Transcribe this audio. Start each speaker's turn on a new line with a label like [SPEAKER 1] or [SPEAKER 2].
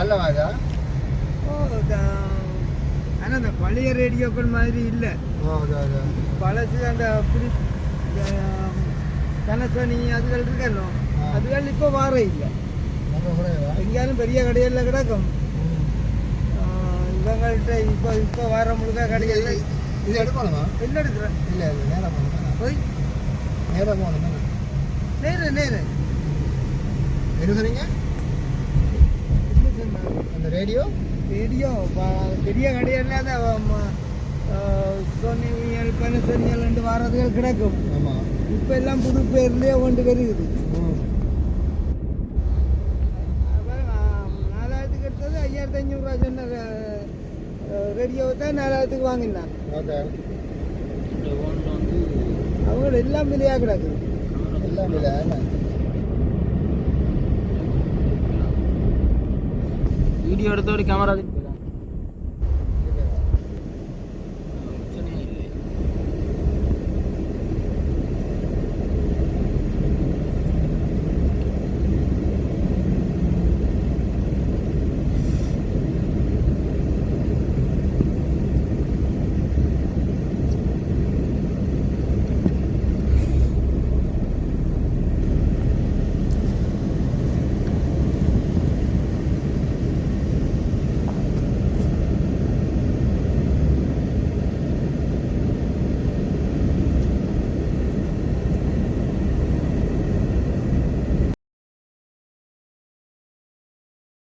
[SPEAKER 1] நல்ல வாஜா
[SPEAKER 2] ஆனால் அந்த பழைய ரேடியோக்கள் மாதிரி இல்லை. பழசு அந்த கனசனி அதுகள் இருக்கല്ലോ, அதுகள் இப்போ வார இல்லை. எங்கேயாலும் பெரிய கடையில் கிடக்கும். இவங்கள்ட்ட இப்போ வர முழுக்க கடையில்
[SPEAKER 1] இது எடுக்கணுமா?
[SPEAKER 2] என்ன எடுக்கிறேன்?
[SPEAKER 1] இல்லை இல்லை, நேராக போகணும்.
[SPEAKER 2] போய்
[SPEAKER 1] நேராக போகணும்.
[SPEAKER 2] நேரு
[SPEAKER 1] என்ன சொன்னீங்க? அந்த ரேடியோ
[SPEAKER 2] பெரிய கடையில் அந்த சொன்னியல் பனசொன்னியல் ரெண்டு வாரதுகள் கிடக்கும்.
[SPEAKER 1] ஆமாம்,
[SPEAKER 2] இப்போ எல்லாம் புது பேர்லேயே கொண்டு வருகுது. 4000 எடுத்தது 5500 சொன்ன ரேடியோவை தான் 4000 வாங்கினான். அவங்க எல்லாம் விலையாக கிடக்குது.
[SPEAKER 1] எல்லாம் விலை
[SPEAKER 3] வீடியோ எடுத்தோட கேமரா